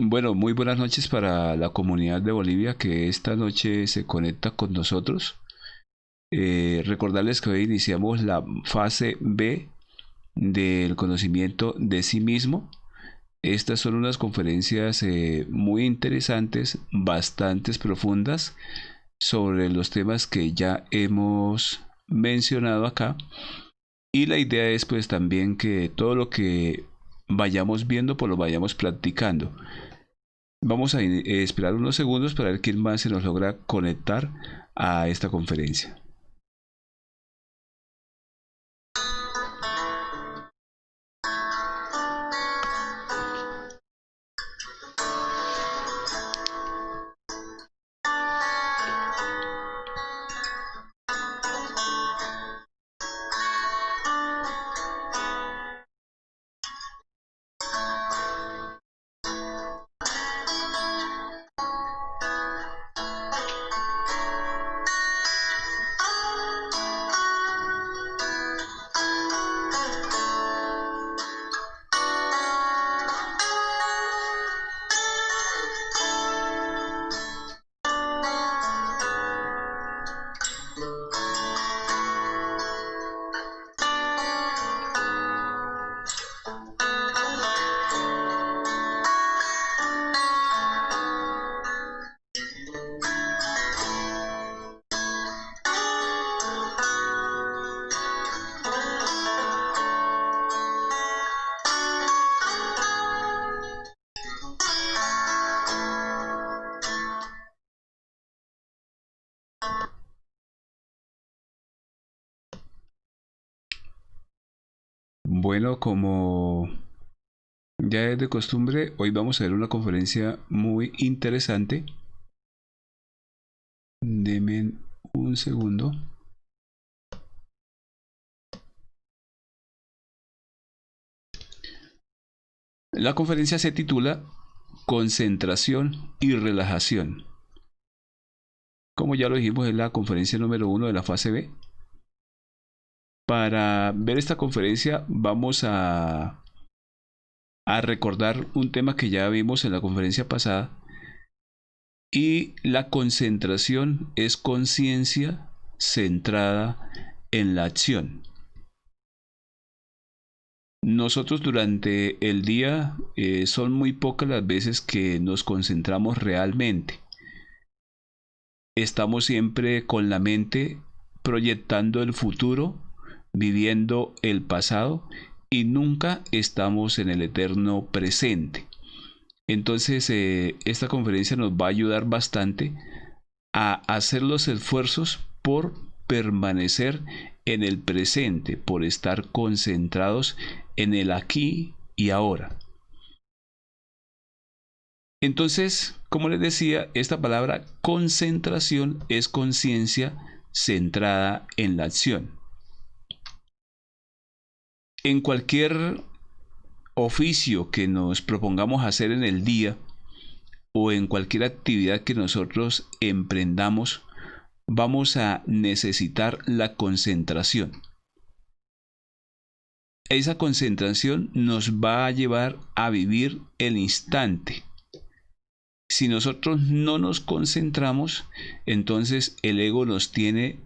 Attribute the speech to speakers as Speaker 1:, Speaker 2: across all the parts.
Speaker 1: Bueno, muy buenas noches para la comunidad de Bolivia que esta noche se conecta con nosotros. Recordarles que hoy iniciamos la fase B del conocimiento de sí mismo. Estas son unas conferencias muy interesantes, bastante profundas, sobre los temas que ya hemos mencionado acá. Y la idea es pues también que todo lo que vayamos viendo pues lo vayamos practicando. Vamos a esperar unos segundos para ver quién más se nos logra conectar a esta conferencia. Bueno, como ya es de costumbre, hoy vamos a ver una conferencia muy interesante. Denme un segundo. La conferencia se titula Concentración y relajación. Como ya lo dijimos, es la conferencia número 1 de la fase B. Para ver esta conferencia vamos a recordar un tema que ya vimos en la conferencia pasada. Y la concentración es conciencia centrada en la acción. Nosotros durante el día son muy pocas las veces que nos concentramos realmente. Estamos siempre con la mente proyectando el futuro, viviendo el pasado y nunca estamos en el eterno presente. Entonces esta conferencia nos va a ayudar bastante a hacer los esfuerzos por permanecer en el presente, por estar concentrados en el aquí y ahora. Entonces, como les decía, esta palabra concentración es conciencia centrada en la acción. En cualquier oficio que nos propongamos hacer en el día o en cualquier actividad que nosotros emprendamos, vamos a necesitar la concentración. Esa concentración nos va a llevar a vivir el instante. Si nosotros no nos concentramos, entonces el ego nos tiene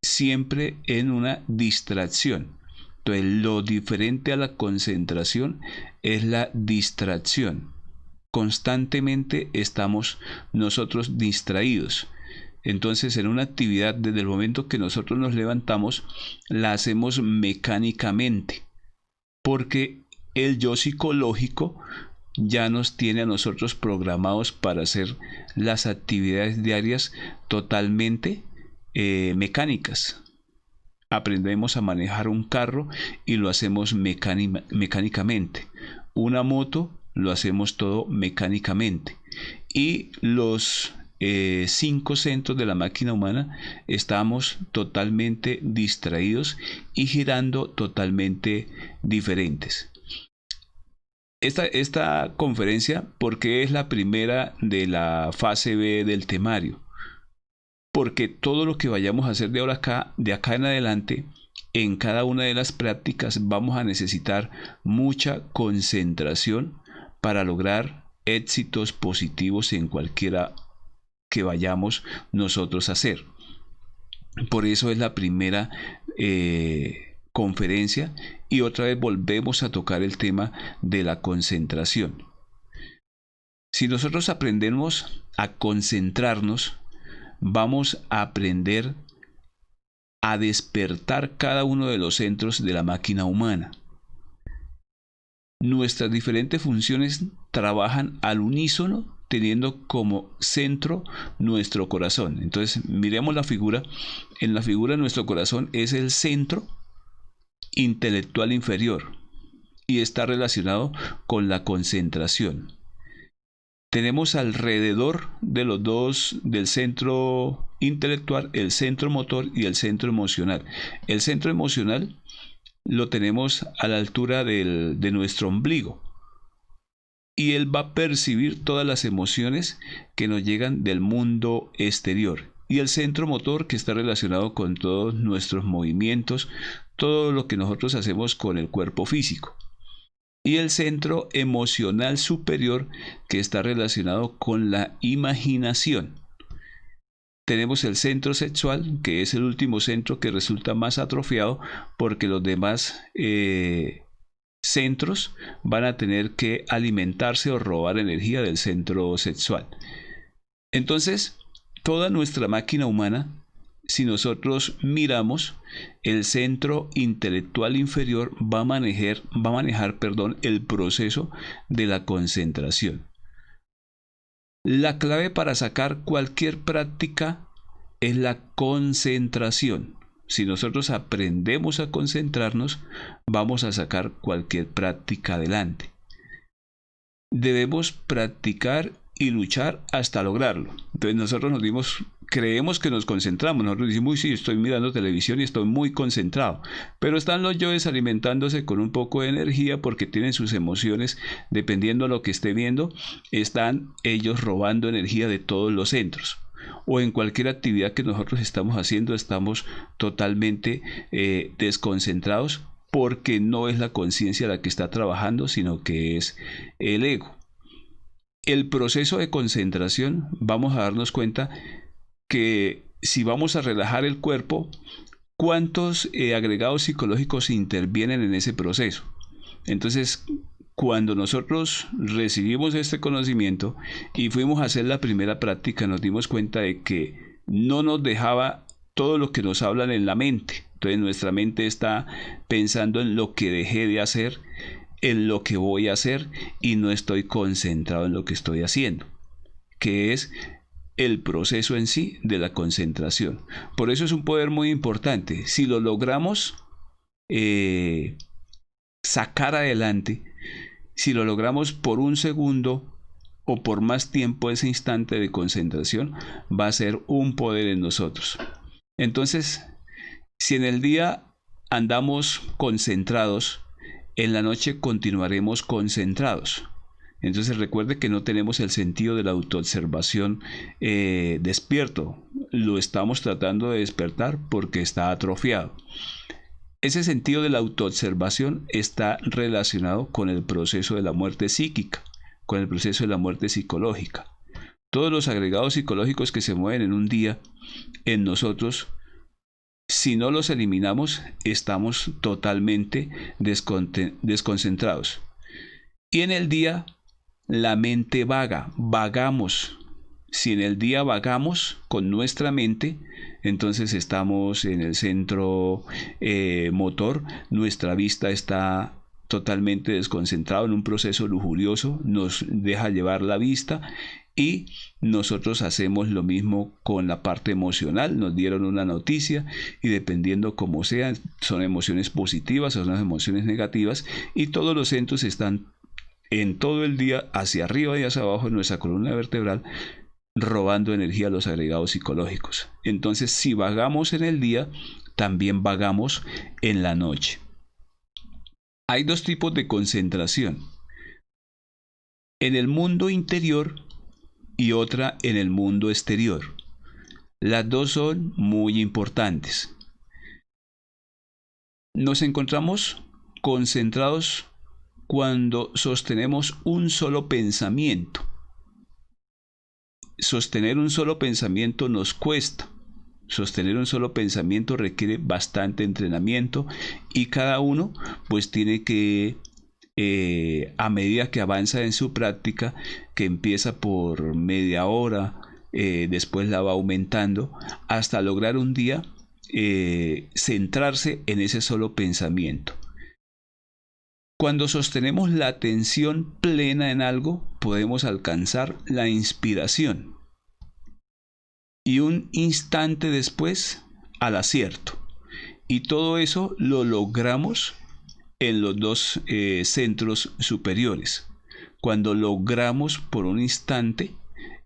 Speaker 1: siempre en una distracción. Entonces, lo diferente a la concentración es la distracción. Constantemente estamos nosotros distraídos. Entonces, en una actividad, desde el momento que nosotros nos levantamos, la hacemos mecánicamente, porque el yo psicológico ya nos tiene a nosotros programados para hacer las actividades diarias totalmente mecánicas. Aprendemos a manejar un carro y lo hacemos mecánicamente. Una moto lo hacemos todo mecánicamente. Y los 5 centros de la máquina humana estamos totalmente distraídos y girando totalmente diferentes. Esta conferencia, ¿por qué es la primera de la fase B del temario? Porque todo lo que vayamos a hacer de acá en adelante, en cada una de las prácticas vamos a necesitar mucha concentración para lograr éxitos positivos en cualquiera que vayamos nosotros a hacer. Por eso es la primera conferencia, y otra vez volvemos a tocar el tema de la concentración. Si nosotros aprendemos a concentrarnos, vamos a aprender a despertar cada uno de los centros de la máquina humana. Nuestras diferentes funciones trabajan al unísono, teniendo como centro nuestro corazón. Entonces, miremos la figura. En la figura, nuestro corazón es el centro intelectual inferior y está relacionado con la concentración. Tenemos alrededor de los dos, del centro intelectual, el centro motor y el centro emocional. El centro emocional lo tenemos a la altura de nuestro ombligo, y él va a percibir todas las emociones que nos llegan del mundo exterior. Y el centro motor, que está relacionado con todos nuestros movimientos, todo lo que nosotros hacemos con el cuerpo físico. Y el centro emocional superior, que está relacionado con la imaginación. Tenemos el centro sexual, que es el último centro, que resulta más atrofiado porque los demás centros van a tener que alimentarse o robar energía del centro sexual. Entonces, toda nuestra máquina humana, si nosotros miramos, el centro intelectual inferior va a manejar, el proceso de la concentración. La clave para sacar cualquier práctica es la concentración. Si nosotros aprendemos a concentrarnos, vamos a sacar cualquier práctica adelante. Debemos practicar y luchar hasta lograrlo. Entonces nosotros creemos que nos concentramos. Nosotros decimos, uy, sí, estoy mirando televisión y estoy muy concentrado. Pero están los yoes alimentándose con un poco de energía porque tienen sus emociones, dependiendo de lo que esté viendo, están ellos robando energía de todos los centros. O en cualquier actividad que nosotros estamos haciendo, estamos totalmente desconcentrados, porque no es la conciencia la que está trabajando, sino que es el ego. El proceso de concentración, vamos a darnos cuenta que si vamos a relajar el cuerpo, ¿cuántos agregados psicológicos intervienen en ese proceso? Entonces, cuando nosotros recibimos este conocimiento y fuimos a hacer la primera práctica, nos dimos cuenta de que no nos dejaba todo lo que nos hablan en la mente. Entonces nuestra mente está pensando en lo que dejé de hacer, en lo que voy a hacer, y no estoy concentrado en lo que estoy haciendo, que es el proceso en sí de la concentración. Por eso es un poder muy importante. Si lo logramos sacar adelante, si lo logramos por un segundo o por más tiempo, ese instante de concentración va a ser un poder en nosotros. Entonces, si en el día andamos concentrados, en la noche continuaremos concentrados. Entonces recuerde que no tenemos el sentido de la autoobservación despierto. Lo estamos tratando de despertar porque está atrofiado. Ese sentido de la autoobservación está relacionado con el proceso de la muerte psíquica, con el proceso de la muerte psicológica. Todos los agregados psicológicos que se mueven en un día en nosotros, si no los eliminamos, estamos totalmente desconcentrados. Y en el día, la mente vaga, vagamos. Si en el día vagamos con nuestra mente, entonces estamos en el centro motor, nuestra vista está totalmente desconcentrada en un proceso lujurioso, nos deja llevar la vista, y nosotros hacemos lo mismo con la parte emocional. Nos dieron una noticia y dependiendo cómo sea, son emociones positivas o son emociones negativas, y todos los centros están en todo el día hacia arriba y hacia abajo en nuestra columna vertebral, robando energía a los agregados psicológicos. Entonces, si vagamos en el día, también vagamos en la noche. Hay dos tipos de concentración: en el mundo interior y otra en el mundo exterior. Las dos son muy importantes. Nos encontramos concentrados cuando sostenemos un solo pensamiento. Sostener un solo pensamiento nos cuesta. Sostener un solo pensamiento requiere bastante entrenamiento y cada uno pues tiene que, a medida que avanza en su práctica, que empieza por media hora, después la va aumentando hasta lograr un día centrarse en ese solo pensamiento. Cuando sostenemos la atención plena en algo, podemos alcanzar la inspiración y un instante después al acierto. Y todo eso lo logramos en los dos centros superiores. Cuando logramos por un instante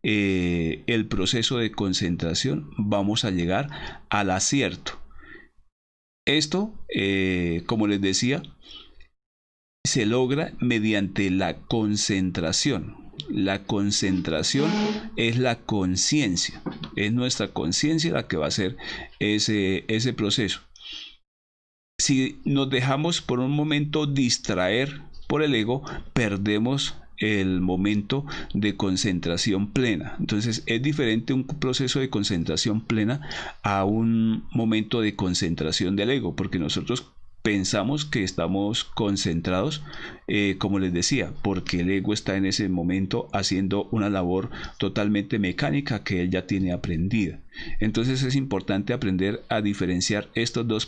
Speaker 1: el proceso de concentración, vamos a llegar al acierto. Esto, como les decía, se logra mediante la concentración. La concentración es la conciencia, es nuestra conciencia la que va a hacer ese proceso. Si nos dejamos por un momento distraer por el ego, perdemos el momento de concentración plena. Entonces es diferente un proceso de concentración plena a un momento de concentración del ego, porque nosotros pensamos que estamos concentrados, como les decía, porque el ego está en ese momento haciendo una labor totalmente mecánica que él ya tiene aprendida. Entonces es importante aprender a diferenciar estos dos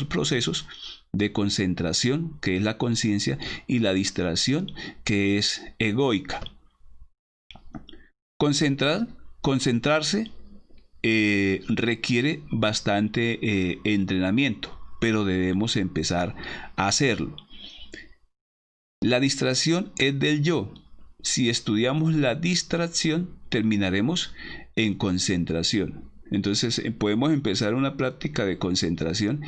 Speaker 1: procesos de concentración, que es la conciencia, y la distracción, que es egoica. Concentrarse requiere bastante entrenamiento, pero debemos empezar a hacerlo. La distracción es del yo. Si estudiamos la distracción, terminaremos en concentración. Entonces podemos empezar una práctica de concentración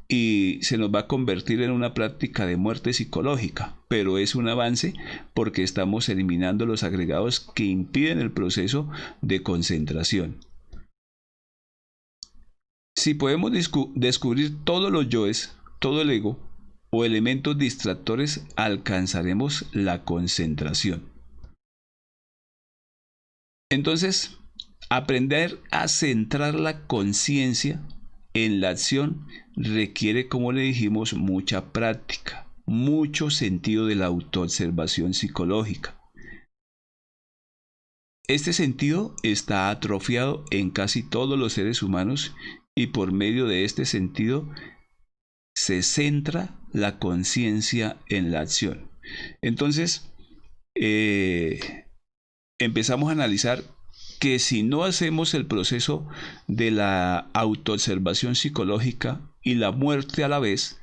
Speaker 1: y se nos va a convertir en una práctica de muerte psicológica, pero es un avance porque estamos eliminando los agregados que impiden el proceso de concentración. Si podemos descubrir todos los yoes, todo el ego o elementos distractores, alcanzaremos la concentración. Entonces, aprender a centrar la conciencia en la acción requiere, como le dijimos, mucha práctica, mucho sentido de la autoobservación psicológica. Este sentido está atrofiado en casi todos los seres humanos y por medio de este sentido se centra la conciencia en la acción. Entonces, empezamos a analizar que si no hacemos el proceso de la autoobservación psicológica y la muerte a la vez,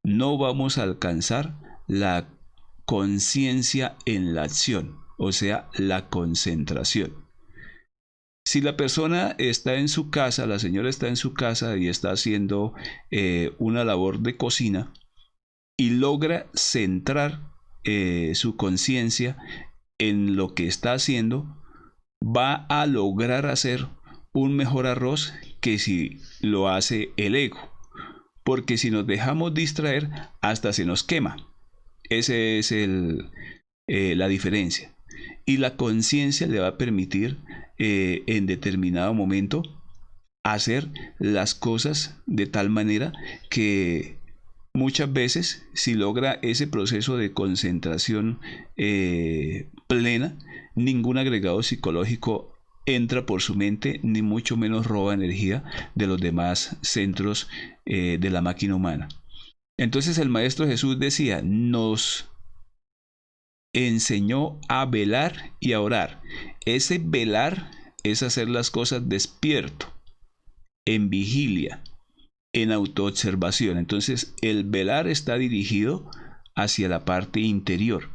Speaker 1: no vamos a alcanzar la conciencia en la acción, o sea, la concentración. Si la persona está en su casa, la señora está en su casa y está haciendo una labor de cocina y logra centrar su conciencia en lo que está haciendo, va a lograr hacer un mejor arroz que si lo hace el ego. Porque si nos dejamos distraer, hasta se nos quema. Esa es la diferencia. Y la conciencia le va a permitir en determinado momento hacer las cosas de tal manera que muchas veces, si logra ese proceso de concentración plena, ningún agregado psicológico entra por su mente, ni mucho menos roba energía de los demás centros de la máquina humana. Entonces el Maestro Jesús decía, nos enseñó a velar y a orar. Ese velar es hacer las cosas despierto, en vigilia, en autoobservación. Entonces el velar está dirigido hacia la parte interior,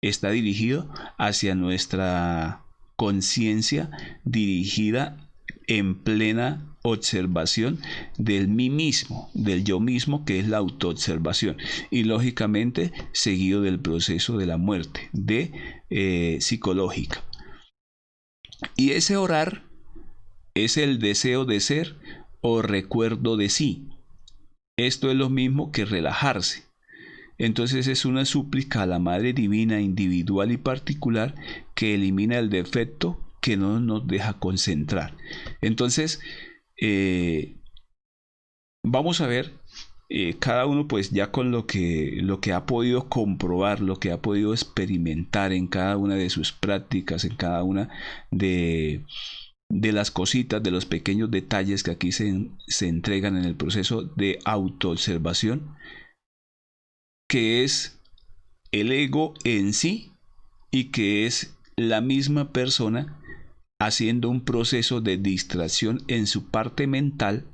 Speaker 1: está dirigido hacia nuestra conciencia, dirigida en plena observación del mí mismo, del yo mismo, que es la autoobservación, y lógicamente seguido del proceso de la muerte psicológica. Y ese orar es el deseo de ser o recuerdo de sí. Esto es lo mismo que relajarse. Entonces es una súplica a la Madre Divina individual y particular que elimina el defecto que no nos deja concentrar. Entonces, vamos a ver cada uno pues ya con lo que ha podido comprobar, lo que ha podido experimentar en cada una de sus prácticas, en cada una de las cositas, de los pequeños detalles que aquí se entregan en el proceso de autoobservación, que es el ego en sí y que es la misma persona haciendo un proceso de distracción en su parte mental,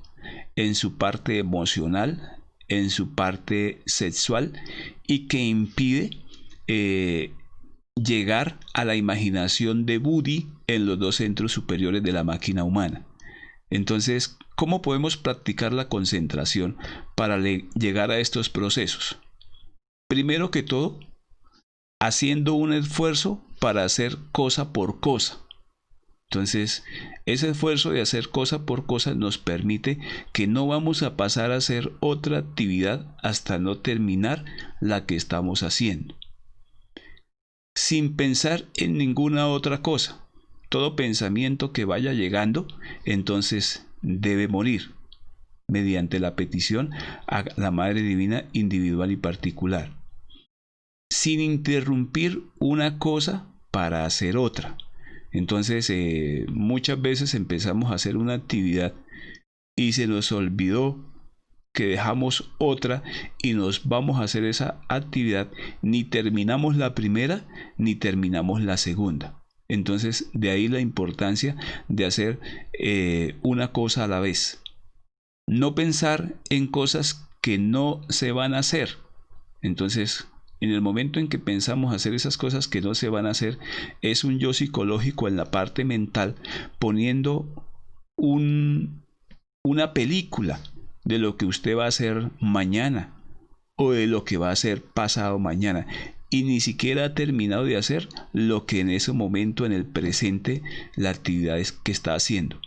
Speaker 1: en su parte emocional, en su parte sexual, y que impide llegar a la imaginación de Buddhi en los dos centros superiores de la máquina humana. Entonces, ¿cómo podemos practicar la concentración para llegar a estos procesos? Primero que todo, haciendo un esfuerzo para hacer cosa por cosa. Entonces, ese esfuerzo de hacer cosa por cosa nos permite que no vamos a pasar a hacer otra actividad hasta no terminar la que estamos haciendo. Sin pensar en ninguna otra cosa. Todo pensamiento que vaya llegando, entonces debe morir mediante la petición a la Madre Divina individual y particular. Sin interrumpir una cosa para hacer otra. Entonces muchas veces empezamos a hacer una actividad y se nos olvidó que dejamos otra y nos vamos a hacer esa actividad, ni terminamos la primera ni terminamos la segunda. Entonces de ahí la importancia de hacer una cosa a la vez. No pensar en cosas que no se van a hacer. Entonces, en el momento en que pensamos hacer esas cosas que no se van a hacer, es un yo psicológico en la parte mental poniendo una película de lo que usted va a hacer mañana o de lo que va a hacer pasado mañana, y ni siquiera ha terminado de hacer lo que en ese momento, en el presente, la actividad es que está haciendo.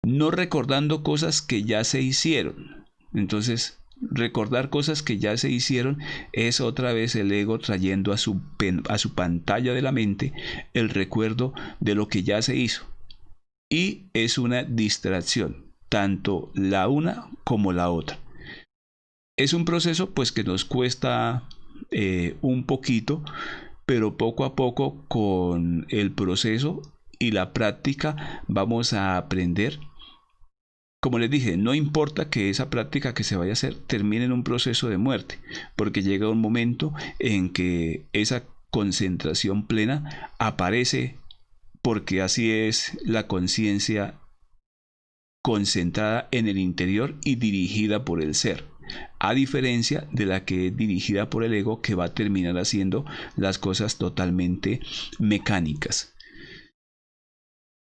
Speaker 1: No recordando cosas que ya se hicieron. Entonces, recordar cosas que ya se hicieron es otra vez el ego trayendo a su pantalla de la mente el recuerdo de lo que ya se hizo, y es una distracción, tanto la una como la otra. Es un proceso pues que nos cuesta un poquito, pero poco a poco con el proceso y la práctica vamos a aprender. Como les dije, no importa que esa práctica que se vaya a hacer termine en un proceso de muerte, porque llega un momento en que esa concentración plena aparece, porque así es la conciencia concentrada en el interior y dirigida por el ser, a diferencia de la que es dirigida por el ego, que va a terminar haciendo las cosas totalmente mecánicas.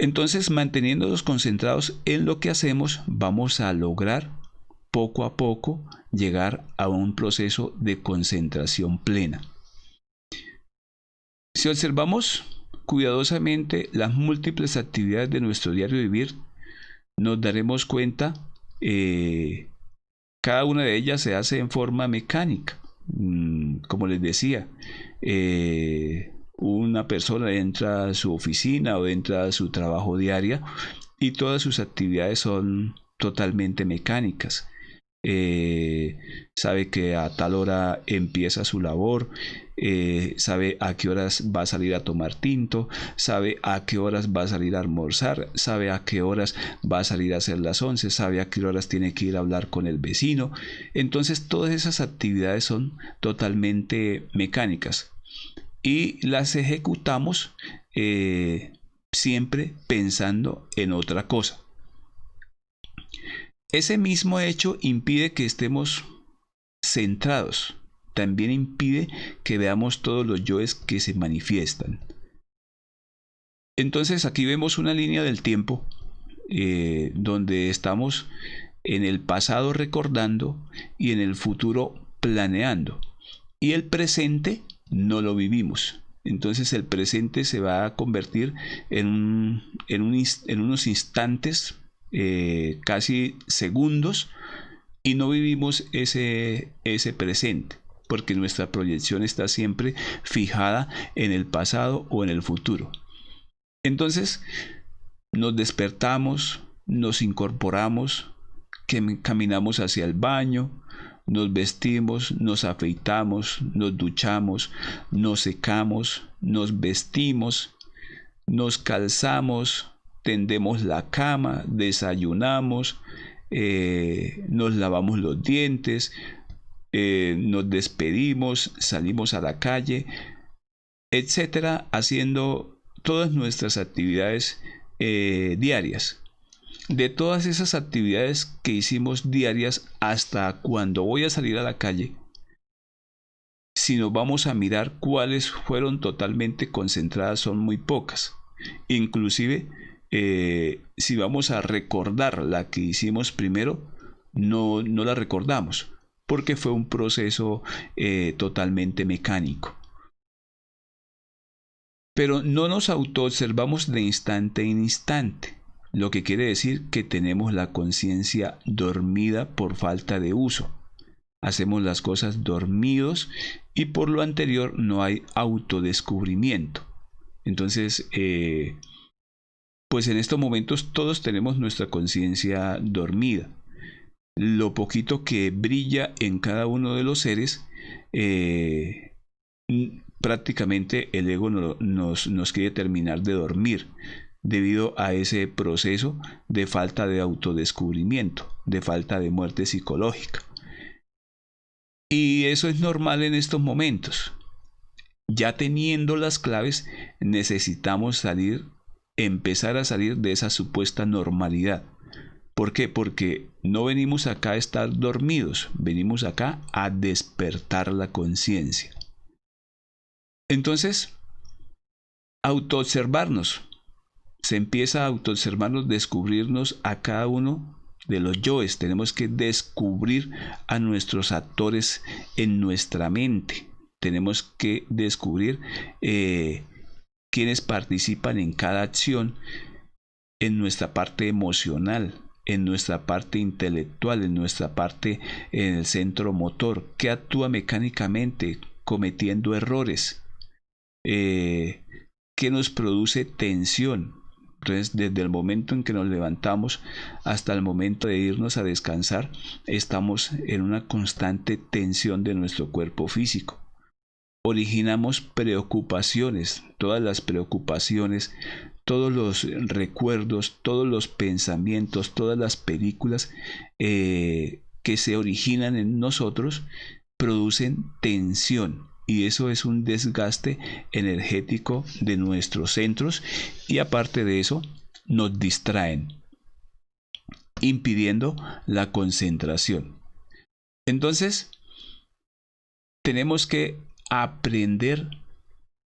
Speaker 1: Entonces, manteniéndonos concentrados en lo que hacemos, vamos a lograr poco a poco llegar a un proceso de concentración plena. Si observamos cuidadosamente las múltiples actividades de nuestro diario vivir, nos daremos cuenta cada una de ellas se hace en forma mecánica. Como les decía, una persona entra a su oficina o entra a su trabajo diario y todas sus actividades son totalmente mecánicas. Sabe que a tal hora empieza su labor, sabe a qué horas va a salir a tomar tinto, sabe a qué horas va a salir a almorzar, sabe a qué horas va a salir a hacer las 11, sabe a qué horas tiene que ir a hablar con el vecino. Entonces todas esas actividades son totalmente mecánicas y las ejecutamos siempre pensando en otra cosa. Ese mismo hecho impide que estemos centrados. También impide que veamos todos los yoes que se manifiestan. Entonces aquí vemos una línea del tiempo donde estamos en el pasado recordando y en el futuro planeando. Y el presente no lo vivimos. Entonces el presente se va a convertir en unos instantes, casi segundos, y no vivimos ese presente, porque nuestra proyección está siempre fijada en el pasado o en el futuro. Entonces, nos despertamos, nos incorporamos, caminamos hacia el baño, nos vestimos, nos afeitamos, nos duchamos, nos secamos, nos vestimos, nos calzamos, tendemos la cama, desayunamos, nos lavamos los dientes, nos despedimos, salimos a la calle, etcétera, haciendo todas nuestras actividades diarias. De todas esas actividades que hicimos diarias hasta cuando voy a salir a la calle, si nos vamos a mirar cuáles fueron totalmente concentradas, son muy pocas. Inclusive, si vamos a recordar la que hicimos primero, no la recordamos, porque fue un proceso totalmente mecánico. Pero no nos autoobservamos de instante en instante, lo que quiere decir que tenemos la conciencia dormida por falta de uso. Hacemos las cosas dormidos y por lo anterior no hay autodescubrimiento. Entonces, pues en estos momentos todos tenemos nuestra conciencia dormida. Lo poquito que brilla en cada uno de los seres, prácticamente el ego nos quiere terminar de dormir debido a ese proceso de falta de autodescubrimiento, de falta de muerte psicológica. Y eso es normal en estos momentos. Ya teniendo las claves, necesitamos empezar a salir de esa supuesta normalidad. ¿Por qué? Porque no venimos acá a estar dormidos, venimos acá a despertar la conciencia. Entonces, autoobservarnos. Se empieza a autoobservarnos, descubrirnos a cada uno de los yoes. Tenemos que descubrir a nuestros actores en nuestra mente. Tenemos que descubrir quienes participan en cada acción, en nuestra parte emocional, en nuestra parte intelectual, en nuestra parte en el centro motor, que actúa mecánicamente cometiendo errores, que nos produce tensión. Entonces, desde el momento en que nos levantamos hasta el momento de irnos a descansar, estamos en una constante tensión de nuestro cuerpo físico. Originamos preocupaciones, todas las preocupaciones, todos los recuerdos, todos los pensamientos, todas las películas que se originan en nosotros producen tensión. Y eso es un desgaste energético de nuestros centros y aparte de eso nos distraen, impidiendo la concentración. Entonces, tenemos que aprender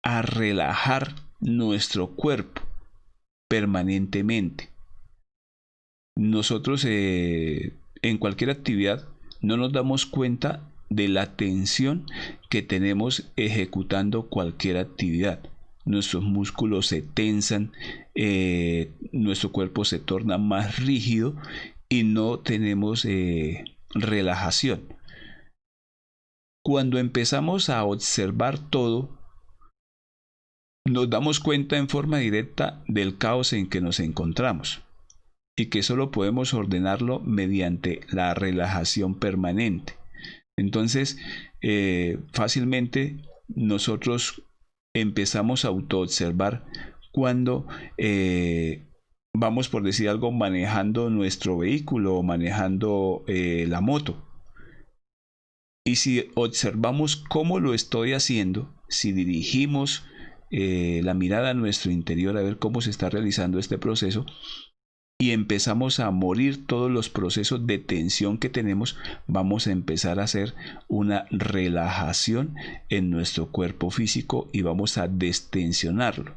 Speaker 1: a relajar nuestro cuerpo permanentemente. Nosotros en cualquier actividad no nos damos cuenta de la tensión que tenemos ejecutando cualquier actividad. Nuestros músculos se tensan, nuestro cuerpo se torna más rígido y no tenemos relajación. Cuando empezamos a observar todo, nos damos cuenta en forma directa del caos en que nos encontramos y que solo podemos ordenarlo mediante la relajación permanente. Entonces, fácilmente nosotros empezamos a autoobservar cuando vamos, por decir algo, manejando nuestro vehículo o manejando la moto. Y si observamos cómo lo estoy haciendo, si dirigimos la mirada a nuestro interior a ver cómo se está realizando este proceso, y empezamos a morir todos los procesos de tensión que tenemos, vamos a empezar a hacer una relajación en nuestro cuerpo físico y vamos a destensionarlo.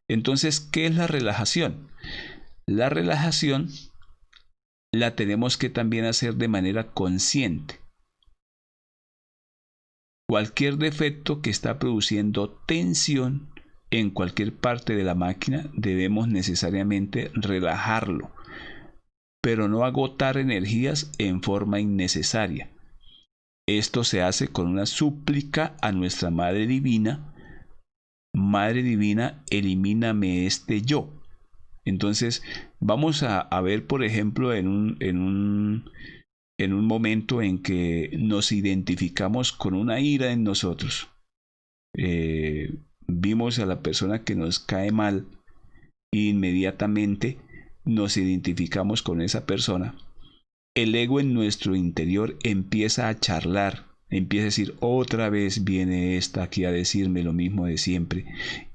Speaker 1: Entonces, ¿qué es la relajación? La relajación la tenemos que también hacer de manera consciente. Cualquier defecto que está produciendo tensión en cualquier parte de la máquina debemos necesariamente relajarlo, pero no agotar energías en forma innecesaria. Esto se hace con una súplica a nuestra Madre Divina: Madre Divina, elimíname este yo. Entonces vamos a ver, por ejemplo, en un momento en que nos identificamos con una ira en nosotros. Vimos a la persona que nos cae mal e inmediatamente nos identificamos con esa persona. El ego en nuestro interior empieza a charlar, empieza a decir: otra vez viene esta aquí a decirme lo mismo de siempre.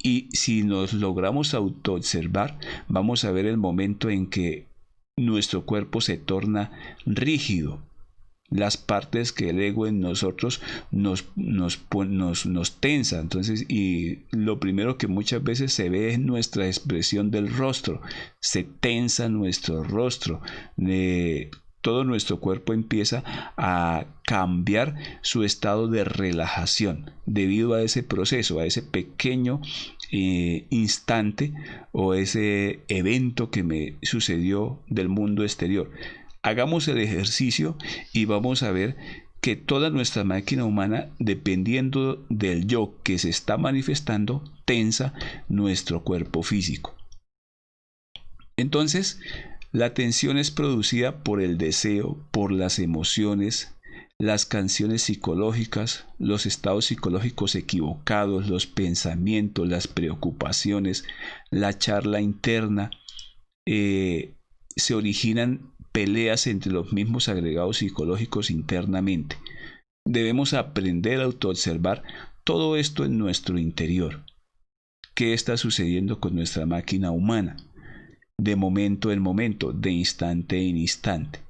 Speaker 1: Y si nos logramos autoobservar, vamos a ver el momento en que nuestro cuerpo se torna rígido. Las partes que el ego en nosotros nos tensa. Entonces, y lo primero que muchas veces se ve es nuestra expresión del rostro. Se tensa nuestro rostro. Todo nuestro cuerpo empieza a cambiar su estado de relajación debido a ese proceso, a ese pequeño instante o ese evento que me sucedió del mundo exterior. Hagamos el ejercicio y vamos a ver que toda nuestra máquina humana, dependiendo del yo que se está manifestando, tensa nuestro cuerpo físico. Entonces, la tensión es producida por el deseo, por las emociones, las canciones psicológicas, los estados psicológicos equivocados, los pensamientos, las preocupaciones, la charla interna. Se originan peleas entre los mismos agregados psicológicos internamente. Debemos aprender a autoobservar todo esto en nuestro interior. ¿Qué está sucediendo con nuestra máquina humana? De momento en momento, de instante en instante.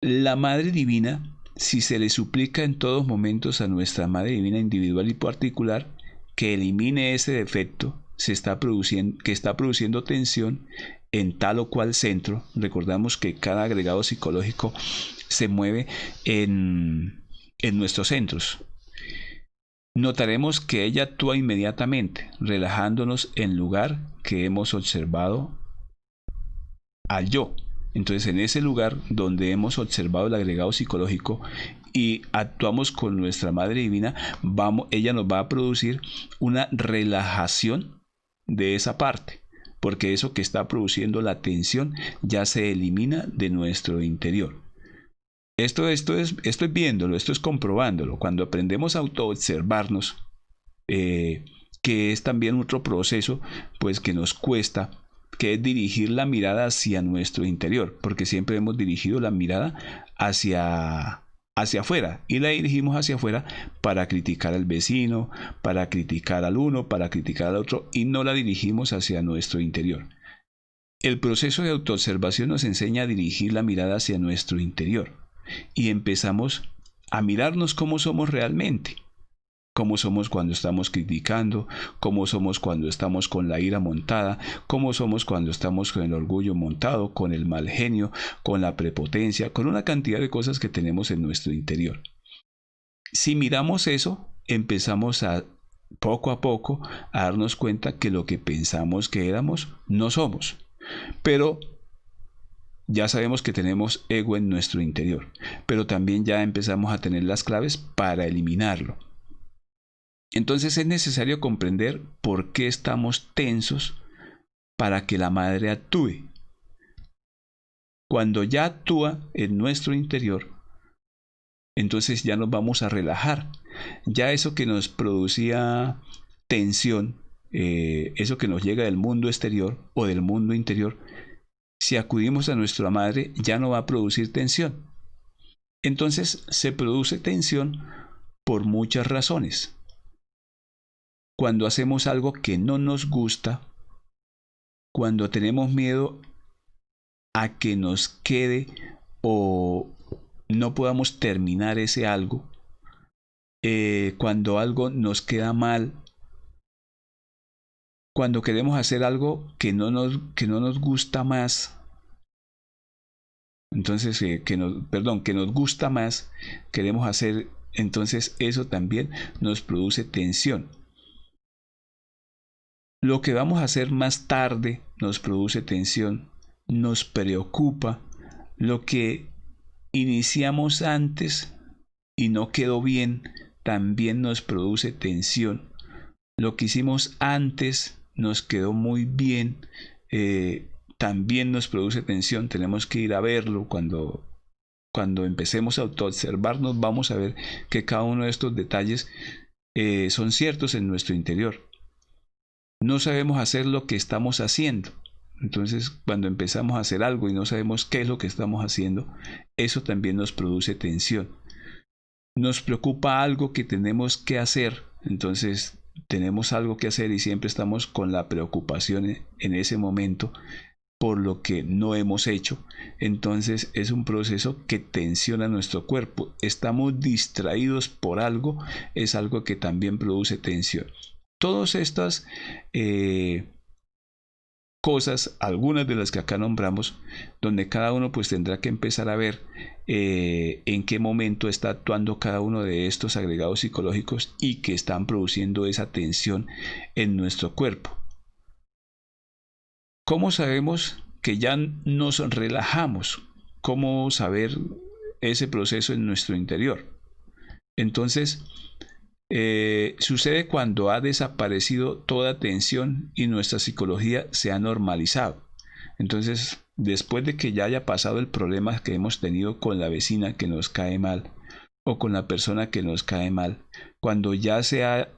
Speaker 1: La Madre Divina, si se le suplica en todos momentos a nuestra Madre Divina individual y particular que elimine ese defecto que está produciendo tensión en tal o cual centro. Recordamos que cada agregado psicológico se mueve en nuestros centros. Notaremos que ella actúa inmediatamente, relajándonos en lugar que hemos observado al yo. Entonces, en ese lugar donde hemos observado el agregado psicológico y actuamos con nuestra Madre Divina, ella nos va a producir una relajación de esa parte, porque eso que está produciendo la tensión ya se elimina de nuestro interior. Esto es viéndolo, esto es comprobándolo. Cuando aprendemos a autoobservarnos, que es también otro proceso, pues que nos cuesta, que es dirigir la mirada hacia nuestro interior, porque siempre hemos dirigido la mirada hacia afuera, y la dirigimos hacia afuera para criticar al vecino, para criticar al uno, para criticar al otro, y no la dirigimos hacia nuestro interior. El proceso de autoobservación nos enseña a dirigir la mirada hacia nuestro interior y empezamos a mirarnos cómo somos realmente. Cómo somos cuando estamos criticando, cómo somos cuando estamos con la ira montada, cómo somos cuando estamos con el orgullo montado, con el mal genio, con la prepotencia, con una cantidad de cosas que tenemos en nuestro interior. Si miramos eso, empezamos poco a poco a darnos cuenta que lo que pensamos que éramos, no somos. Pero ya sabemos que tenemos ego en nuestro interior, pero también ya empezamos a tener las claves para eliminarlo. Entonces es necesario comprender por qué estamos tensos para que la madre actúe. Cuando ya actúa en nuestro interior, entonces ya nos vamos a relajar. Ya eso que nos producía tensión, eso que nos llega del mundo exterior o del mundo interior, si acudimos a nuestra madre ya no va a producir tensión. Entonces se produce tensión por muchas razones. Cuando hacemos algo que no nos gusta, cuando tenemos miedo a que nos quede o no podamos terminar ese algo, cuando algo nos queda mal, cuando queremos hacer algo que no nos gusta más, entonces que nos gusta más, queremos hacer, entonces eso también nos produce tensión. Lo que vamos a hacer más tarde nos produce tensión. nos preocupa, lo que iniciamos antes y no quedó bien, también nos produce tensión. Lo que hicimos antes nos quedó muy bien, también nos produce tensión. Tenemos que ir a verlo. Cuando empecemos a autoobservarnos, vamos a ver que cada uno de estos detalles son ciertos en nuestro interior. No sabemos hacer lo que estamos haciendo. Entonces, cuando empezamos a hacer algo y no sabemos qué es lo que estamos haciendo, eso también nos produce tensión. Nos preocupa algo que tenemos que hacer, entonces tenemos algo que hacer y siempre estamos con la preocupación en ese momento por lo que no hemos hecho. Entonces es un proceso que tensiona nuestro cuerpo. Estamos distraídos por algo, es algo que también produce tensión. Todas estas cosas, algunas de las que acá nombramos, donde cada uno pues tendrá que empezar a ver en qué momento está actuando cada uno de estos agregados psicológicos y que están produciendo esa tensión en nuestro cuerpo. ¿Cómo sabemos que ya nos relajamos? ¿Cómo saber ese proceso en nuestro interior? Entonces, sucede cuando ha desaparecido toda tensión y nuestra psicología se ha normalizado. Entonces, después de que ya haya pasado el problema que hemos tenido con la vecina que nos cae mal o con la persona que nos cae mal, cuando ya se ha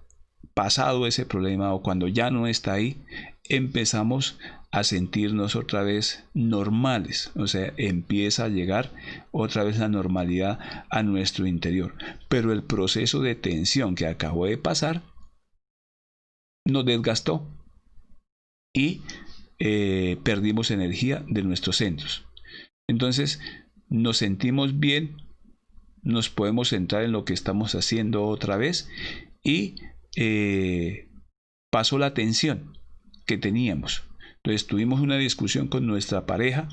Speaker 1: pasado ese problema o cuando ya no está ahí, empezamos a sentirnos otra vez normales, o sea, empieza a llegar otra vez la normalidad a nuestro interior. Pero el proceso de tensión que acabó de pasar nos desgastó y perdimos energía de nuestros centros. Entonces nos sentimos bien, nos podemos centrar en lo que estamos haciendo otra vez y pasó la tensión que teníamos. Entonces tuvimos una discusión con nuestra pareja,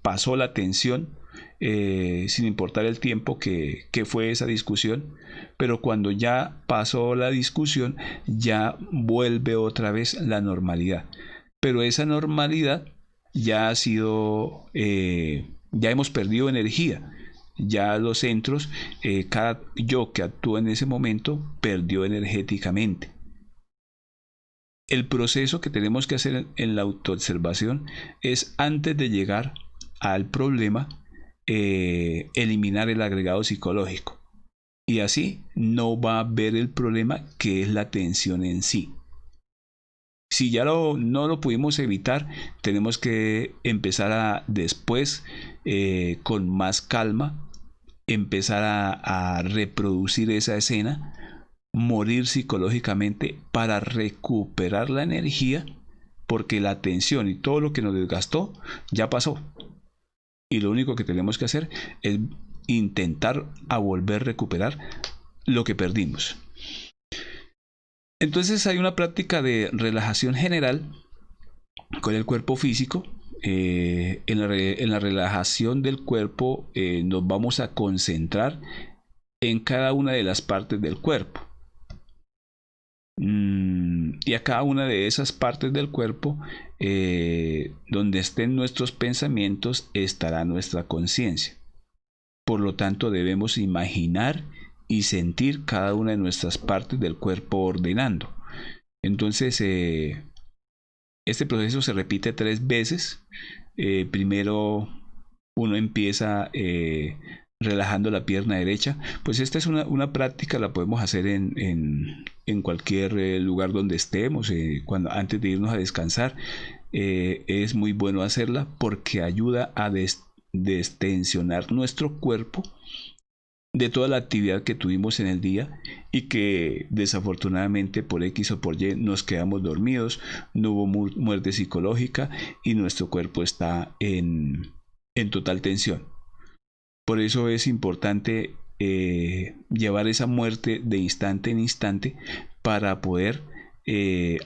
Speaker 1: pasó la tensión, sin importar el tiempo que fue esa discusión, pero cuando ya pasó la discusión, ya vuelve otra vez la normalidad. Pero esa normalidad ya ha sido, ya hemos perdido energía. Ya los centros, cada yo que actúa en ese momento, perdió energéticamente. El proceso que tenemos que hacer en la autoobservación es, antes de llegar al problema, eliminar el agregado psicológico. Y así no va a ver el problema, que es la tensión en sí. Si ya no lo pudimos evitar, tenemos que empezar a después, con más calma, empezar a reproducir esa escena, morir psicológicamente para recuperar la energía, porque la tensión y todo lo que nos desgastó ya pasó. Y lo único que tenemos que hacer es intentar a volver a recuperar lo que perdimos. Entonces hay una práctica de relajación general con el cuerpo físico. En la relajación del cuerpo nos vamos a concentrar en cada una de las partes del cuerpo. Y a cada una de esas partes del cuerpo, donde estén nuestros pensamientos, estará nuestra conciencia. Por lo tanto, debemos imaginar y sentir cada una de nuestras partes del cuerpo ordenando. Entonces, este proceso se repite 3 veces. Primero uno empieza relajando la pierna derecha. Pues esta es una práctica, la podemos hacer en cualquier lugar donde estemos, antes de irnos a descansar. Es muy bueno hacerla porque ayuda a destensionar nuestro cuerpo de toda la actividad que tuvimos en el día y que desafortunadamente por X o por Y nos quedamos dormidos, no hubo muerte psicológica y nuestro cuerpo está en total tensión. Por eso es importante llevar esa muerte de instante en instante para poder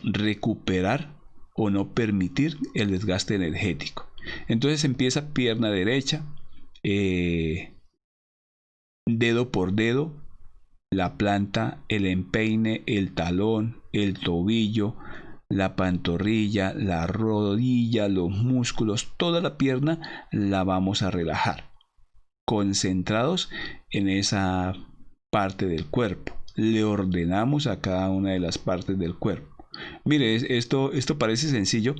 Speaker 1: recuperar o no permitir el desgaste energético. Entonces empieza pierna derecha, dedo por dedo, la planta, el empeine, el talón, el tobillo, la pantorrilla, la rodilla, los músculos, toda la pierna la vamos a relajar, concentrados en esa parte del cuerpo. Le ordenamos a cada una de las partes del cuerpo. Mire, esto parece sencillo,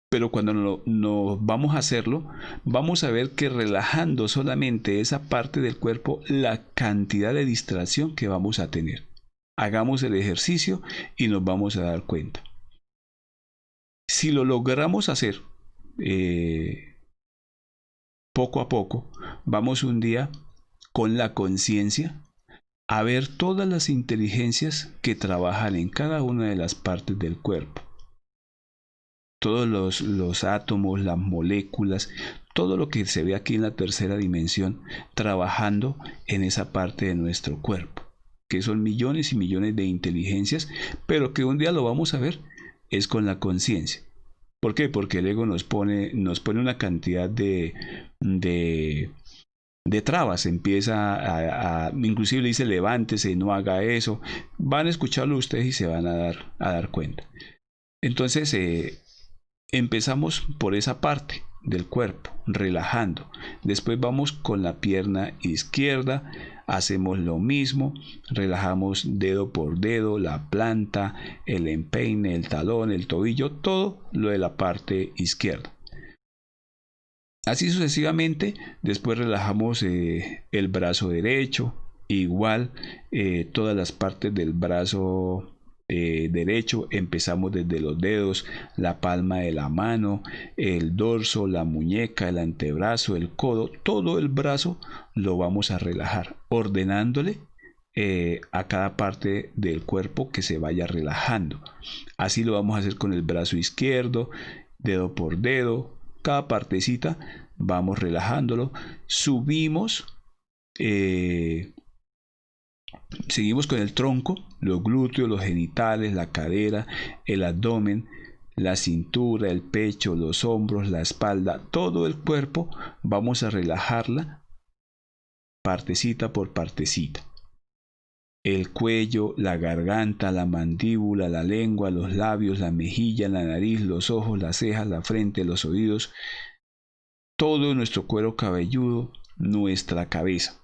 Speaker 1: pero cuando no vamos a hacerlo, vamos a ver que relajando solamente esa parte del cuerpo, la cantidad de distracción que vamos a tener. Hagamos el ejercicio y nos vamos a dar cuenta. Si lo logramos hacer poco a poco, vamos un día con la conciencia a ver todas las inteligencias que trabajan en cada una de las partes del cuerpo. Todos los átomos, las moléculas, todo lo que se ve aquí en la tercera dimensión trabajando en esa parte de nuestro cuerpo, que son millones y millones de inteligencias, pero que un día lo vamos a ver es con la conciencia. ¿Por qué? Porque el ego nos pone una cantidad de trabas, empieza inclusive le dice levántese, no haga eso. Van a escucharlo ustedes y se van a dar cuenta. Entonces empezamos por esa parte del cuerpo, relajando. Después vamos con la pierna izquierda, hacemos lo mismo, relajamos dedo por dedo, la planta, el empeine, el talón, el tobillo, todo lo de la parte izquierda. Así sucesivamente, después relajamos el brazo derecho, igual todas las partes del brazo derecho, empezamos desde los dedos, la palma de la mano, el dorso, la muñeca, el antebrazo, el codo, todo el brazo lo vamos a relajar, ordenándole a cada parte del cuerpo que se vaya relajando. Así lo vamos a hacer con el brazo izquierdo, dedo por dedo, cada partecita vamos relajándolo, subimos, seguimos con el tronco, los glúteos, los genitales, la cadera, el abdomen, la cintura, el pecho, los hombros, la espalda, todo el cuerpo vamos a relajarla partecita por partecita. El cuello, la garganta, la mandíbula, la lengua, los labios, la mejilla, la nariz, los ojos, las cejas, la frente, los oídos, todo nuestro cuero cabelludo, nuestra cabeza.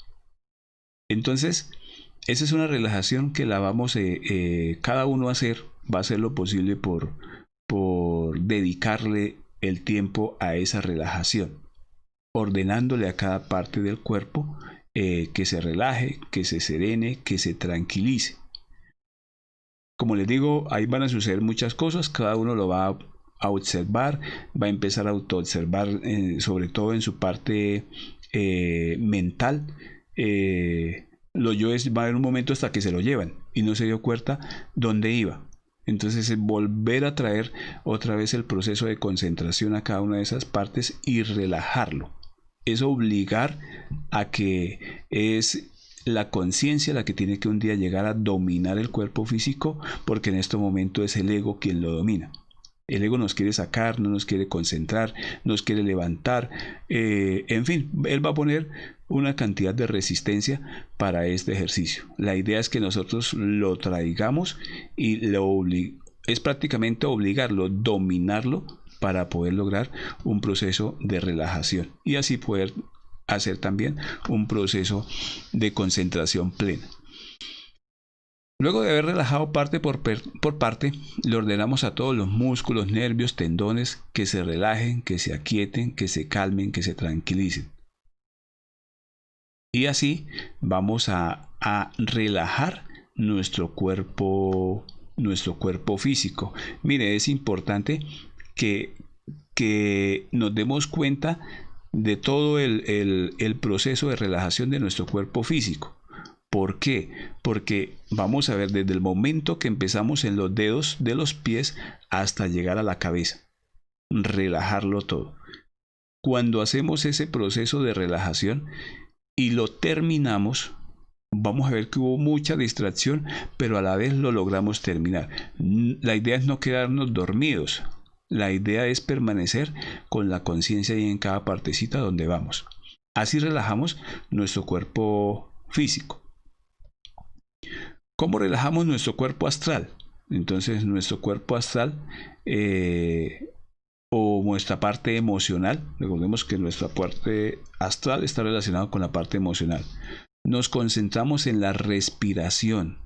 Speaker 1: Entonces, esa es una relajación que la vamos cada uno a hacer, va a hacer lo posible por dedicarle el tiempo a esa relajación, ordenándole a cada parte del cuerpo que se relaje, que se serene, que se tranquilice. Como les digo, ahí van a suceder muchas cosas, cada uno lo va a observar, va a empezar a autoobservar, sobre todo en su parte mental. Va a haber un momento hasta que se lo llevan y no se dio cuenta dónde iba. Entonces es volver a traer otra vez el proceso de concentración a cada una de esas partes y relajarlo. Es obligar a que es la conciencia la que tiene que un día llegar a dominar el cuerpo físico, porque en este momento es el ego quien lo domina. El ego nos quiere sacar, no nos quiere concentrar, nos quiere levantar, en fin, él va a poner una cantidad de resistencia para este ejercicio. La idea es que nosotros lo traigamos y es prácticamente obligarlo, dominarlo para poder lograr un proceso de relajación y así poder hacer también un proceso de concentración plena. Luego de haber relajado parte por parte, le ordenamos a todos los músculos, nervios, tendones que se relajen, que se aquieten, que se calmen, que se tranquilicen. Y así vamos a relajar nuestro cuerpo físico. Mire, es importante que nos demos cuenta de todo el proceso de relajación de nuestro cuerpo físico. ¿Por qué? Porque vamos a ver desde el momento que empezamos en los dedos de los pies hasta llegar a la cabeza. Relajarlo todo. Cuando hacemos ese proceso de relajación y lo terminamos, vamos a ver que hubo mucha distracción, pero a la vez lo logramos terminar. La idea es no quedarnos dormidos. La idea es permanecer con la conciencia ahí en cada partecita donde vamos. Así relajamos nuestro cuerpo físico. ¿Cómo relajamos nuestro cuerpo astral? Entonces nuestro cuerpo astral o nuestra parte emocional, recordemos que nuestra parte astral está relacionada con la parte emocional. Nos concentramos en la respiración,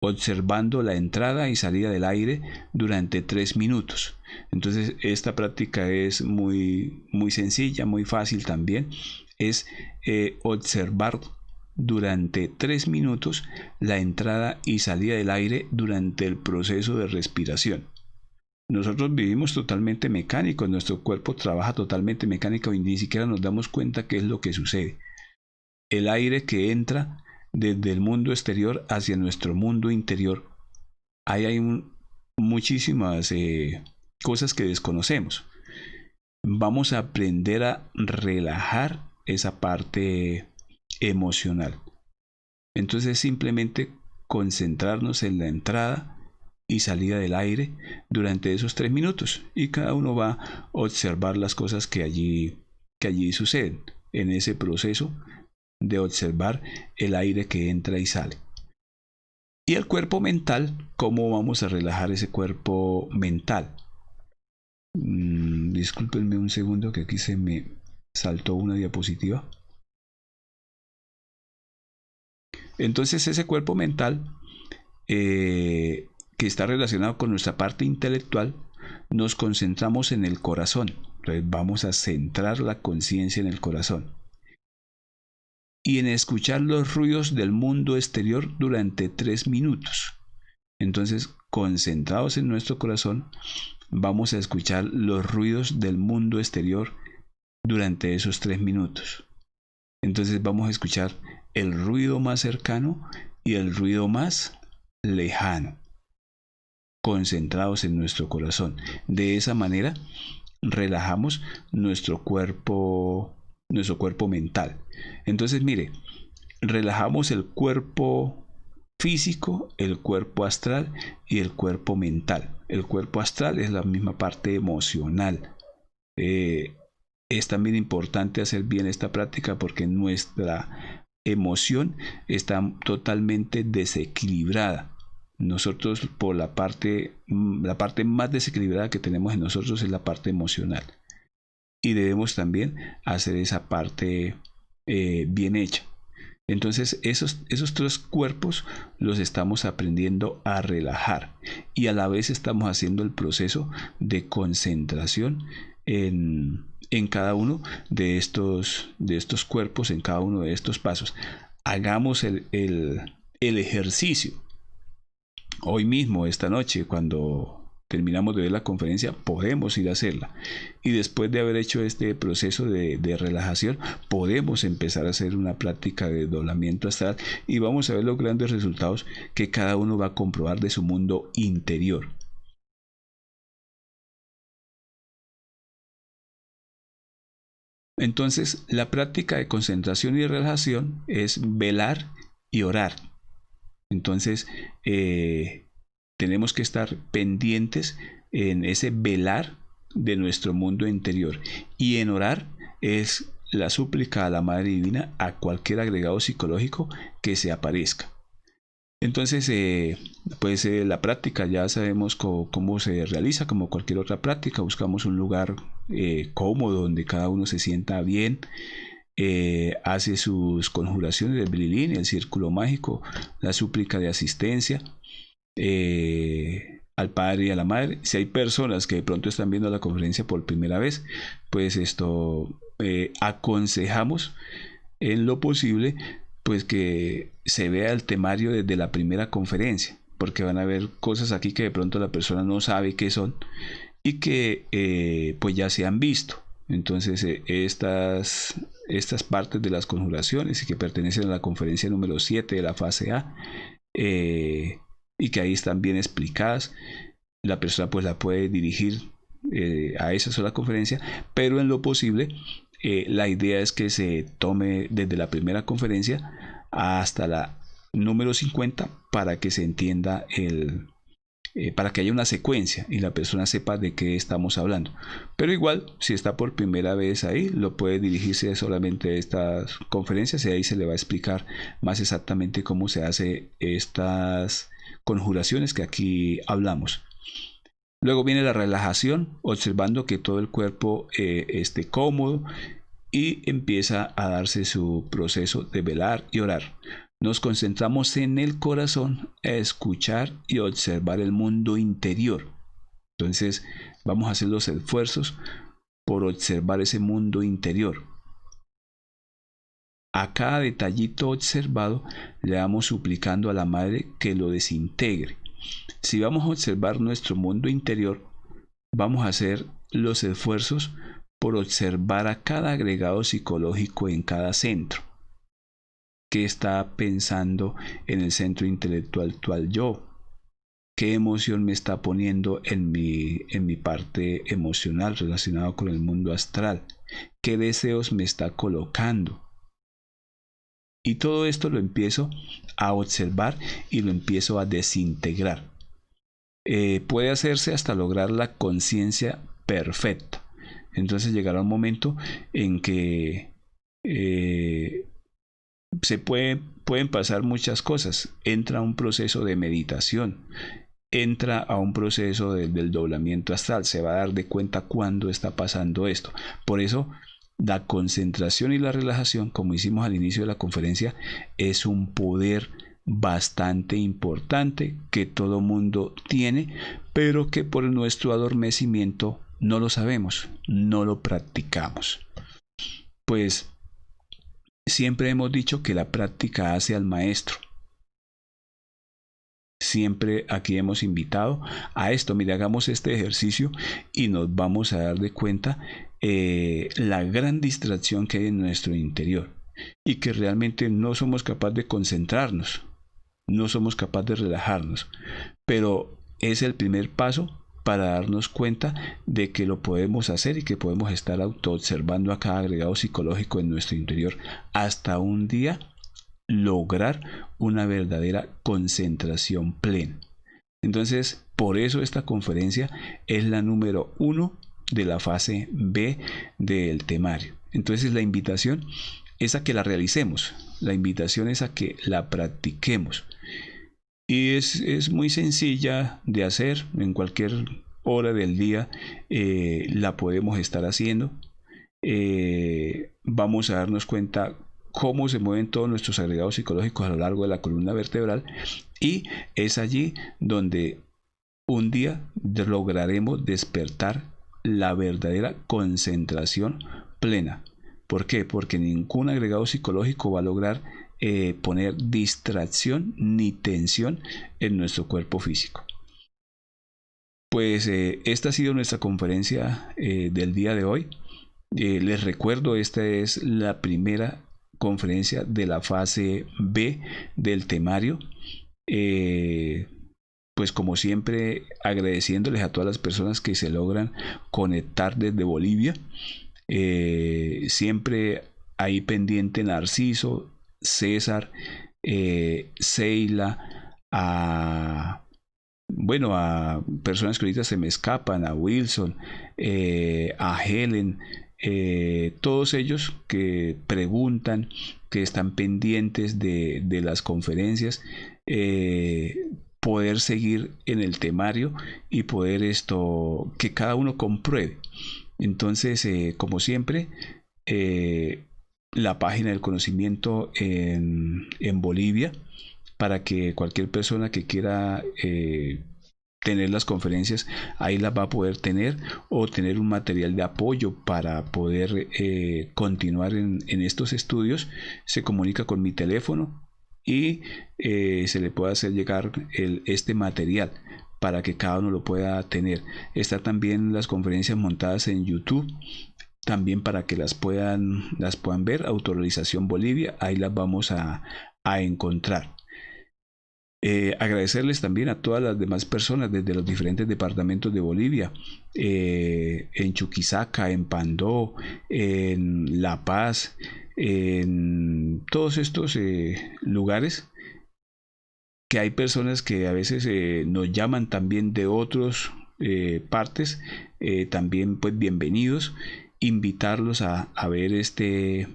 Speaker 1: observando la entrada y salida del aire durante 3 minutos. Entonces esta práctica es muy sencilla, muy fácil también. Es observar durante 3 minutos la entrada y salida del aire durante el proceso de respiración. Nosotros vivimos totalmente mecánicos, nuestro cuerpo trabaja totalmente mecánico y ni siquiera nos damos cuenta qué es lo que sucede. El aire que entra desde el mundo exterior hacia nuestro mundo interior, ahí hay muchísimas cosas que desconocemos. Vamos a aprender a relajar esa parte emocional. Entonces simplemente concentrarnos en la entrada y salida del aire durante esos 3 minutos y cada uno va a observar las cosas que allí suceden en ese proceso de observar el aire que entra y sale. Y el cuerpo mental, ¿cómo vamos a relajar ese cuerpo mental? Discúlpenme un segundo que aquí se me saltó una diapositiva. Entonces ese cuerpo mental que está relacionado con nuestra parte intelectual, nos concentramos en el corazón. Entonces vamos a centrar la conciencia en el corazón y en escuchar los ruidos del mundo exterior durante 3 minutos. Entonces, concentrados en nuestro corazón, vamos a escuchar los ruidos del mundo exterior durante esos 3 minutos. Entonces vamos a escuchar el ruido más cercano y el ruido más lejano, concentrados en nuestro corazón. De esa manera relajamos nuestro cuerpo mental. Entonces mire, relajamos el cuerpo físico, el cuerpo astral y el cuerpo mental. El cuerpo astral es la misma parte emocional. Es también importante hacer bien esta práctica porque nuestra emoción está totalmente desequilibrada. Nosotros por la parte más desequilibrada que tenemos en nosotros es la parte emocional y debemos también hacer esa parte bien hecha. Entonces esos 3 cuerpos los estamos aprendiendo a relajar y a la vez estamos haciendo el proceso de concentración en cada uno de estos cuerpos, en cada uno de estos pasos. Hagamos el ejercicio. Hoy mismo, esta noche, cuando terminamos de ver la conferencia, podemos ir a hacerla. Y después de haber hecho este proceso de relajación, podemos empezar a hacer una práctica de doblamiento astral y vamos a ver los grandes resultados que cada uno va a comprobar de su mundo interior. Entonces, la práctica de concentración y relajación es velar y orar. Entonces, tenemos que estar pendientes en ese velar de nuestro mundo interior. Y en orar es la súplica a la Madre Divina, a cualquier agregado psicológico que se aparezca. Entonces, la práctica ya sabemos cómo se realiza, como cualquier otra práctica. Buscamos un lugar cómodo donde cada uno se sienta bien. Hace sus conjuraciones del Brilín, el círculo mágico, la súplica de asistencia al Padre y a la Madre. Si hay personas que de pronto están viendo la conferencia por primera vez, pues aconsejamos en lo posible pues que se vea el temario desde la primera conferencia, porque van a haber cosas aquí que de pronto la persona no sabe qué son y que pues ya se han visto. Entonces estas partes de las conjuraciones y que pertenecen a la conferencia número 7 de la fase A y que ahí están bien explicadas, la persona pues la puede dirigir a esa sola conferencia, pero en lo posible la idea es que se tome desde la primera conferencia hasta la número 50 para que se entienda para que haya una secuencia y la persona sepa de qué estamos hablando. Pero igual, si está por primera vez ahí, lo puede dirigirse solamente a estas conferencias y ahí se le va a explicar más exactamente cómo se hace estas conjuraciones que aquí hablamos. Luego viene la relajación, observando que todo el cuerpo esté cómodo, y empieza a darse su proceso de velar y orar. Nos concentramos en el corazón a escuchar y observar el mundo interior. Entonces vamos a hacer los esfuerzos por observar ese mundo interior. A cada detallito observado le vamos suplicando a la Madre que lo desintegre. Si vamos a observar nuestro mundo interior, vamos a hacer los esfuerzos por observar a cada agregado psicológico en cada centro. ¿Qué está pensando en el centro intelectual actual yo? ¿Qué emoción me está poniendo en mi parte emocional relacionado con el mundo astral? ¿Qué deseos me está colocando? Y todo esto lo empiezo a observar y lo empiezo a desintegrar. Puede hacerse hasta lograr la conciencia perfecta. Entonces llegará un momento en que pueden pasar muchas cosas. Entra un proceso de meditación, entra a un proceso del doblamiento astral, se va a dar de cuenta cuándo está pasando esto. Por eso la concentración y la relajación, como hicimos al inicio de la conferencia, es un poder bastante importante que todo mundo tiene, pero que por nuestro adormecimiento no lo sabemos, no lo practicamos. Pues siempre hemos dicho que la práctica hace al maestro. Siempre aquí hemos invitado a esto. Mire, hagamos este ejercicio y nos vamos a dar de cuenta la gran distracción que hay en nuestro interior y que realmente no somos capaces de concentrarnos, no somos capaces de relajarnos, pero es el primer paso para darnos cuenta de que lo podemos hacer y que podemos estar autoobservando a cada agregado psicológico en nuestro interior hasta un día lograr una verdadera concentración plena. Entonces, por eso esta conferencia es la número 1 de la fase B del temario. Entonces, la invitación es a que la realicemos, la invitación es a que la practiquemos. Y es muy sencilla de hacer, en cualquier hora del día la podemos estar haciendo. Vamos a darnos cuenta cómo se mueven todos nuestros agregados psicológicos a lo largo de la columna vertebral, y es allí donde un día lograremos despertar la verdadera concentración plena. ¿Por qué? Porque ningún agregado psicológico va a lograr poner distracción ni tensión en nuestro cuerpo físico. Pues esta ha sido nuestra conferencia del día de hoy. Les recuerdo, esta es la primera conferencia de la fase B del temario. Pues como siempre, agradeciéndoles a todas las personas que se logran conectar desde Bolivia. Siempre ahí pendiente Narciso, César, Seila, a personas que ahorita se me escapan, a Wilson, a Helen, todos ellos que preguntan, que están pendientes de las conferencias, poder seguir en el temario y poder que cada uno compruebe. Entonces, como siempre, la página del conocimiento en Bolivia, para que cualquier persona que quiera tener las conferencias, ahí las va a poder tener, o tener un material de apoyo para poder continuar en estos estudios. Se comunica con mi teléfono y se le puede hacer llegar este material para que cada uno lo pueda tener. Está también las conferencias montadas en YouTube, también para que las puedan ver. Autorización Bolivia, ahí las vamos a encontrar. Agradecerles también a todas las demás personas desde los diferentes departamentos de Bolivia, en Chuquisaca, en Pandó, en La Paz, en todos estos lugares, que hay personas que a veces nos llaman también de otras partes. También pues bienvenidos, invitarlos a ver este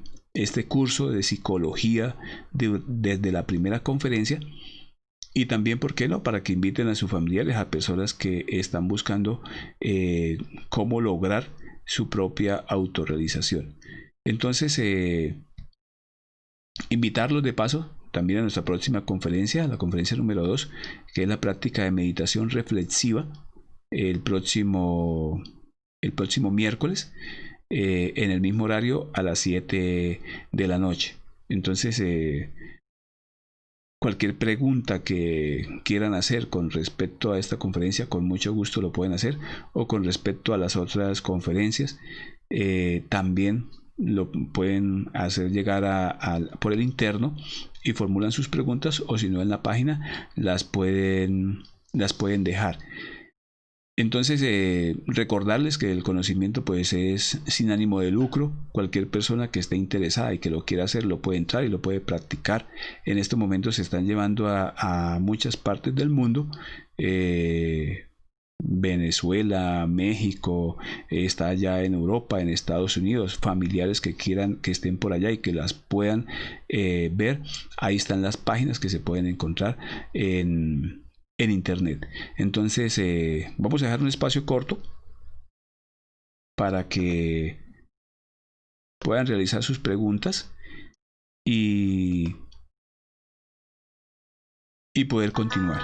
Speaker 1: curso de psicología desde la primera conferencia, Y también, ¿por qué no? Para que inviten a sus familiares, a personas que están buscando cómo lograr su propia autorrealización. Entonces, invitarlos de paso también a nuestra próxima conferencia, la conferencia número 2, que es la práctica de meditación reflexiva, el próximo, el próximo miércoles, en el mismo horario a las 7 de la noche. Entonces, cualquier pregunta que quieran hacer con respecto a esta conferencia, con mucho gusto lo pueden hacer, o con respecto a las otras conferencias, también lo pueden hacer llegar por el interno y formulan sus preguntas, o si no en la página las pueden dejar. Entonces, recordarles que el conocimiento pues es sin ánimo de lucro. Cualquier persona que esté interesada y que lo quiera hacer lo puede entrar y lo puede practicar. En estos momentos se están llevando a muchas partes del mundo. Venezuela, México, está allá en Europa, en Estados Unidos, familiares que quieran que estén por allá y que las puedan ver. Ahí están las páginas que se pueden encontrar en internet. Entonces, vamos a dejar un espacio corto para que puedan realizar sus preguntas y poder continuar.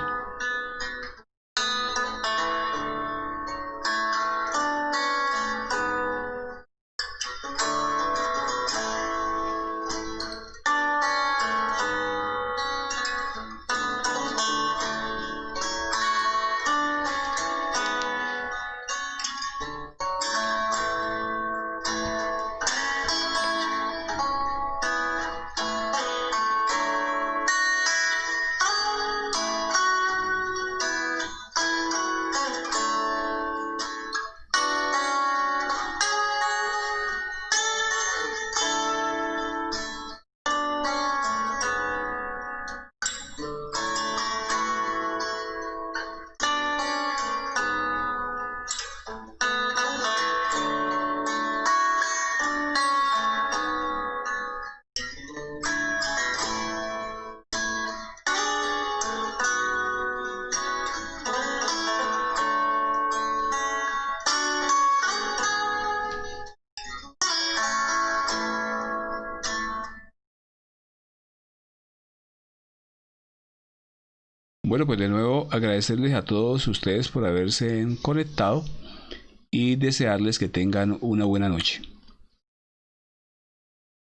Speaker 1: Bueno, pues de nuevo agradecerles a todos ustedes por haberse conectado y desearles que tengan una buena noche.